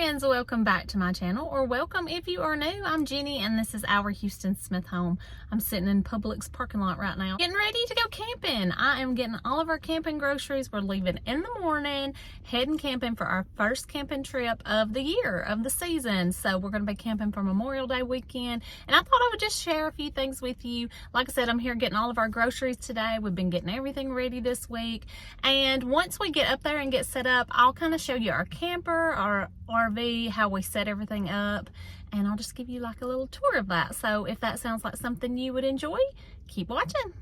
friends, welcome back to my channel, or welcome if you are new. I'm Jenny and this is our Houston Smith home. I'm sitting in Publix parking lot right now getting ready to go camping. I am getting all of our camping groceries. We're leaving in the morning, heading camping for our first camping trip of the year, of the season. So we're going to be camping for Memorial Day weekend, and I thought I would just share a few things with you. Like I said, I'm here getting all of our groceries today. We've been getting everything ready this week, and once we get up there and get set up, I'll kind of show you our camper, our RV, how we set everything up, and I'll just give you like a little tour of that. So if that sounds like something you would enjoy, keep watching.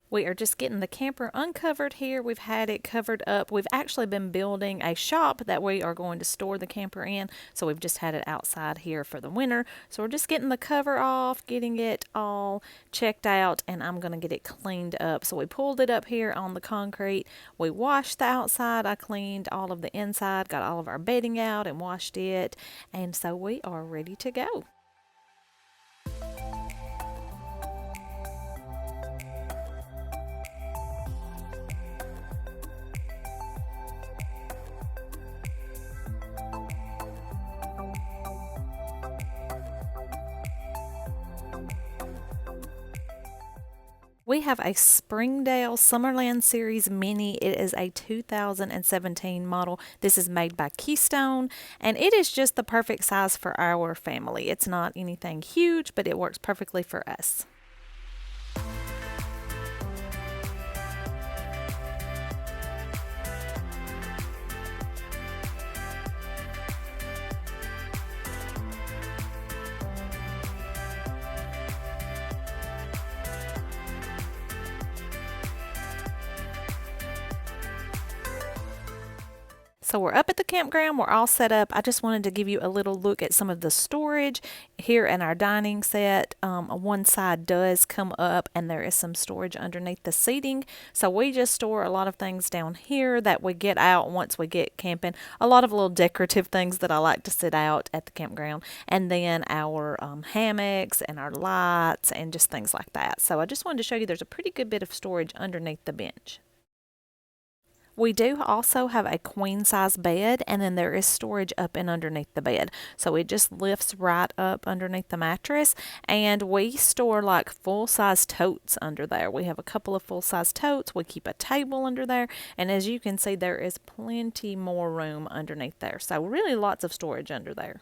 We are just getting the camper uncovered here. We've had it covered up. We've actually been building a shop that we are going to store the camper in. So we've just had it outside here for the winter. So we're just getting the cover off, getting it all checked out, and I'm going to get it cleaned up. So we pulled it up here on the concrete. We washed the outside. I cleaned all of the inside, got all of our bedding out and washed it. And so we are ready to go. We have a Springdale Summerland Series Mini. It is a 2017 model. This is made by Keystone, and it is just the perfect size for our family. It's not anything huge, but it works perfectly for us. So we're up at the campground, we're all set up. I just wanted to give you a little look at some of the storage here in our dining set. One side does come up and there is some storage underneath the seating. So we just store a lot of things down here that we get out once we get camping. A lot of little decorative things that I like to sit out at the campground. And then our hammocks and our lights and just things like that. So I just wanted to show you there's a pretty good bit of storage underneath the bench. We do also have a queen size bed, and then there is storage up and underneath the bed. So it just lifts right up underneath the mattress, and we store like full size totes under there. We have a couple of full size totes. We keep a table under there, and as you can see, there is plenty more room underneath there. So really lots of storage under there.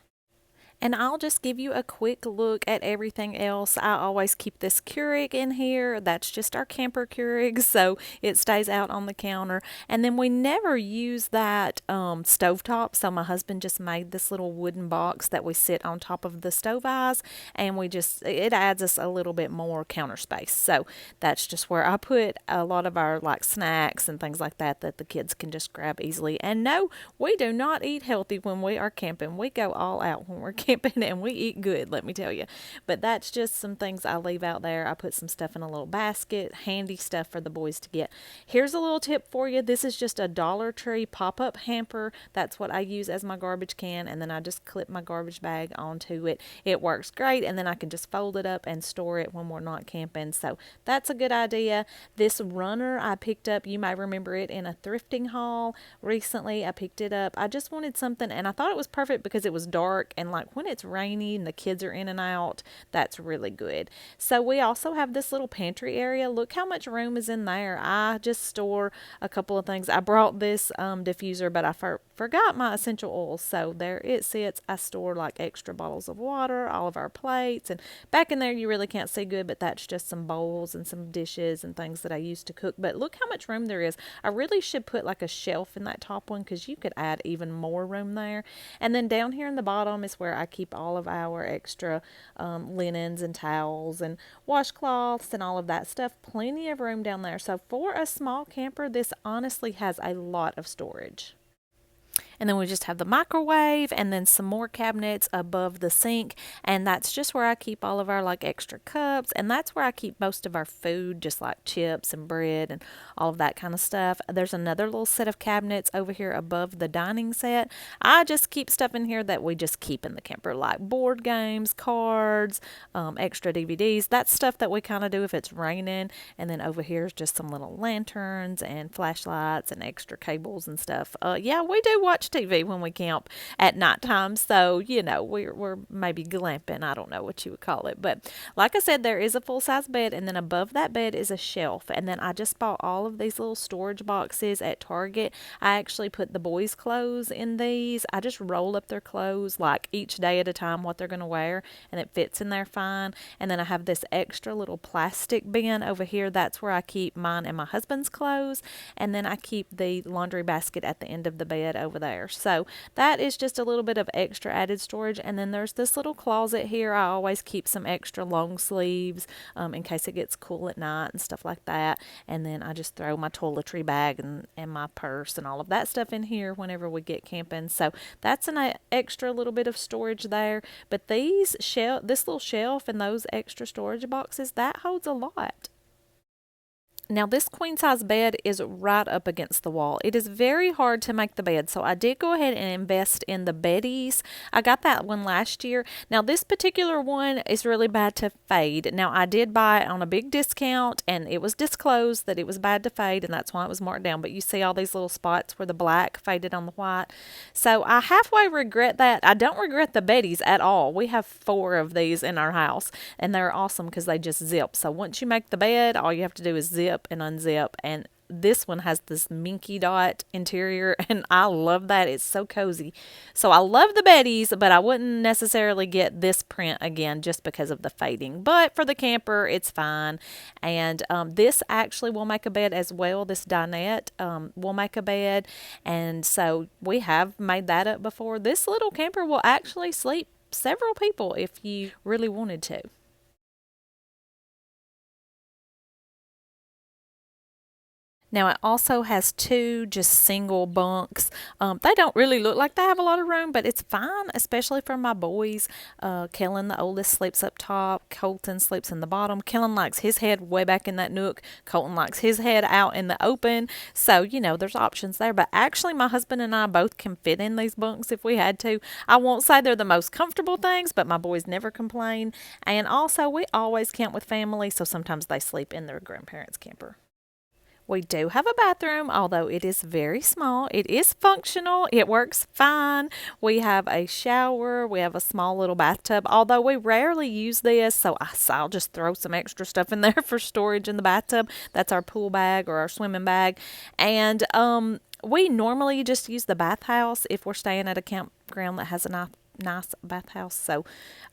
And I'll just give you a quick look at everything else. I always keep this Keurig in here. That's just our camper Keurig, so it stays out on the counter. And then we never use that stovetop, so my husband just made this little wooden box that we sit on top of the stove eyes, and it adds us a little bit more counter space. So that's just where I put a lot of our like snacks and things like that the kids can just grab easily. And no, we do not eat healthy when we are camping. We go all out when we're camping, and we eat good, let me tell you. But that's just some things I leave out there. I put some stuff in a little basket, handy stuff for the boys to get. Here's a little tip for you. This is just a Dollar Tree pop-up hamper. That's what I use as my garbage can, and then I just clip my garbage bag onto it. It works great, and then I can just fold it up and store it when we're not camping. So that's a good idea. This runner I picked up, you may remember it in a thrifting haul recently. I picked it up. I just wanted something, and I thought it was perfect because it was dark, and like when it's rainy and the kids are in and out, that's really good. So we also have this little pantry area. Look how much room is in there. I just store a couple of things. I brought this diffuser, but I forgot my essential oils, so there it sits. I store like extra bottles of water, all of our plates, and back in there you really can't see good, but that's just some bowls and some dishes and things that I use to cook. But look how much room there is. I really should put like a shelf in that top one because you could add even more room there. And then down here in the bottom is where I keep all of our extra linens and towels and washcloths and all of that stuff. Plenty of room down there. So for a small camper, this honestly has a lot of storage. And then we just have the microwave and then some more cabinets above the sink. And that's just where I keep all of our like extra cups. And that's where I keep most of our food, just like chips and bread and all of that kind of stuff. There's another little set of cabinets over here above the dining set. I just keep stuff in here that we just keep in the camper, like board games, cards, extra DVDs. That's stuff that we kind of do if it's raining. And then over here is just some little lanterns and flashlights and extra cables and stuff. Yeah, we do watch watch TV when we camp at nighttime. So, we're maybe glamping. I don't know what you would call it. But like I said, there is a full size bed, and then above that bed is a shelf. And then I just bought all of these little storage boxes at Target. I actually put the boys' clothes in these. I just roll up their clothes like each day at a time what they're going to wear, and it fits in there fine. And then I have this extra little plastic bin over here. That's where I keep mine and my husband's clothes. And then I keep the laundry basket at the end of the bed over there. So that is just a little bit of extra added storage. And then there's this little closet here. I always keep some extra long sleeves in case it gets cool at night and stuff like that. And then I just throw my toiletry bag and my purse and all of that stuff in here whenever we get camping. So that's an extra little bit of storage there. But this little shelf and those extra storage boxes, that holds a lot. Now, this queen size bed is right up against the wall. It is very hard to make the bed, so I did go ahead and invest in the beddies. I got that one last year. Now, this particular one is really bad to fade. Now, I did buy it on a big discount, and it was disclosed that it was bad to fade, and that's why it was marked down. But you see all these little spots where the black faded on the white. So I halfway regret that. I don't regret the beddies at all. We have 4 of these in our house, and they're awesome because they just zip. So once you make the bed, all you have to do is zip and unzip, and this one has this minky dot interior, and I love that. It's so cozy. So I love the beddies, but I wouldn't necessarily get this print again just because of the fading. But for the camper, it's fine. And this actually will make a bed as well. This dinette will make a bed, and so we have made that up before. This little camper will actually sleep several people if you really wanted to. Now, it also has 2 just single bunks. They don't really look like they have a lot of room, but it's fine, especially for my boys. Kellen, the oldest, sleeps up top. Colton sleeps in the bottom. Kellen likes his head way back in that nook. Colton likes his head out in the open. So, there's options there. But actually, my husband and I both can fit in these bunks if we had to. I won't say they're the most comfortable things, but my boys never complain. And also, we always camp with family, so sometimes they sleep in their grandparents' camper. We do have a bathroom, although it is very small. It is functional. It works fine. We have a shower. We have a small little bathtub, although we rarely use this, so I'll just throw some extra stuff in there for storage in the bathtub. That's our pool bag or our swimming bag. And we normally just use the bathhouse if we're staying at a campground that has a nice bathhouse. So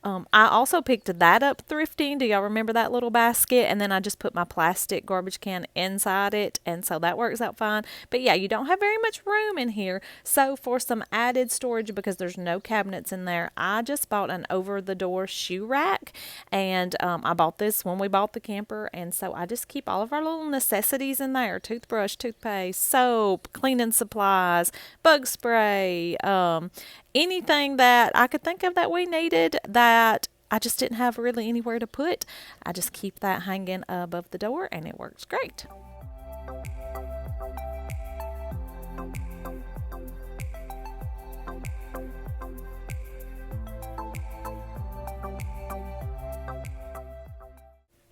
I also picked that up thrifting. Do y'all remember that little basket? And then I just put my plastic garbage can inside it, and so that works out fine. But yeah, you don't have very much room in here. So for some added storage, because there's no cabinets in there, I just bought an over-the-door shoe rack, and I bought this when we bought the camper, and so I just keep all of our little necessities in there: toothbrush, toothpaste, soap, cleaning supplies, bug spray, anything that I could think of that we needed that I just didn't have really anywhere to put. I just keep that hanging above the door, and it works great.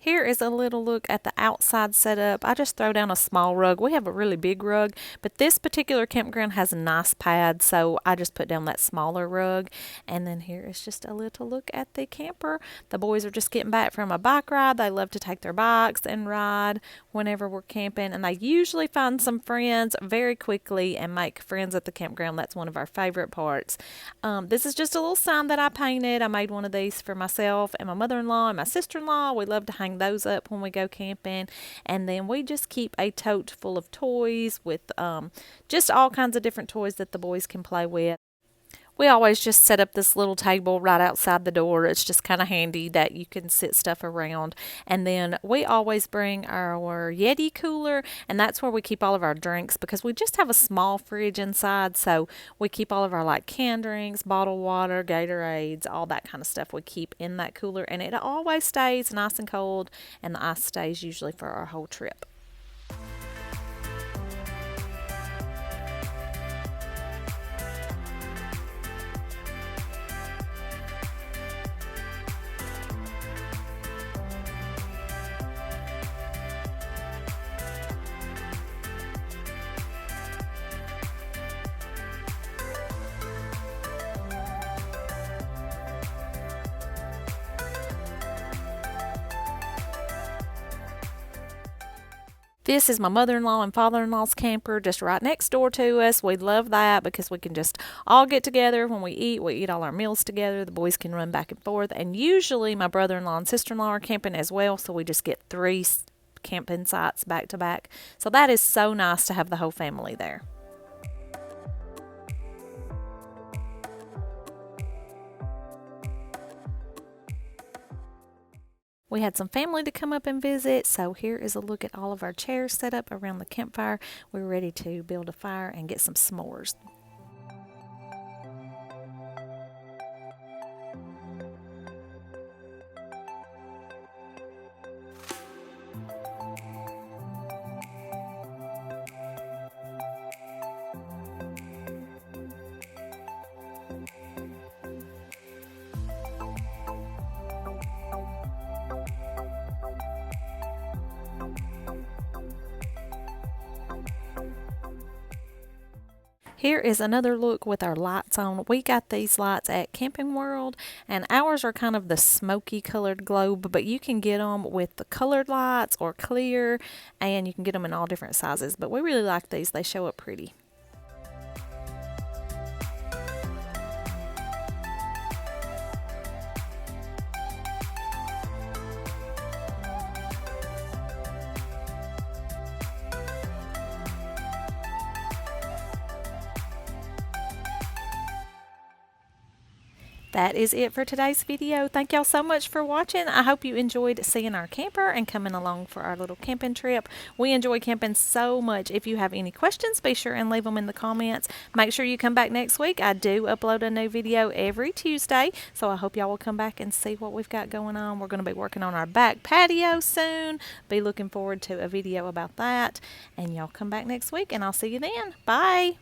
Here is a little look at the outside setup. I just throw down a small rug. We have a really big rug, but this particular campground has a nice pad, so I just put down that smaller rug. And then here is just a little look at the camper. The boys are just getting back from a bike ride. They love to take their bikes and ride whenever we're camping, and they usually find some friends very quickly and make friends at the campground. That's one of our favorite parts. This is just a little sign that I painted. I made one of these for myself and my mother-in-law and my sister-in-law. We love to hang those up when we go camping. And then we just keep a tote full of toys with just all kinds of different toys that the boys can play with. We always just set up this little table right outside the door. It's just kind of handy that you can sit stuff around. And then we always bring our Yeti cooler, and that's where we keep all of our drinks, because we just have a small fridge inside. So we keep all of our canned drinks, bottled water, Gatorades, all that kind of stuff we keep in that cooler. And it always stays nice and cold, and the ice stays usually for our whole trip. This is my mother-in-law and father-in-law's camper just right next door to us. We love that because we can just all get together when we eat all our meals together. The boys can run back and forth. And usually my brother-in-law and sister-in-law are camping as well, so we just get three camping sites back to back. So that is so nice to have the whole family there. We had some family to come up and visit, so here is a look at all of our chairs set up around the campfire. We're ready to build a fire and get some s'mores. Here is another look with our lights on. We got these lights at Camping World, and ours are kind of the smoky colored globe, but you can get them with the colored lights or clear, and you can get them in all different sizes. But we really like these. They show up pretty. That is it for today's video. Thank y'all so much for watching. I hope you enjoyed seeing our camper and coming along for our little camping trip. We enjoy camping so much. If you have any questions, be sure and leave them in the comments. Make sure you come back next week. I do upload a new video every Tuesday, so I hope y'all will come back and see what we've got going on. We're going to be working on our back patio soon. Be looking forward to a video about that. And y'all come back next week, and I'll see you then. Bye.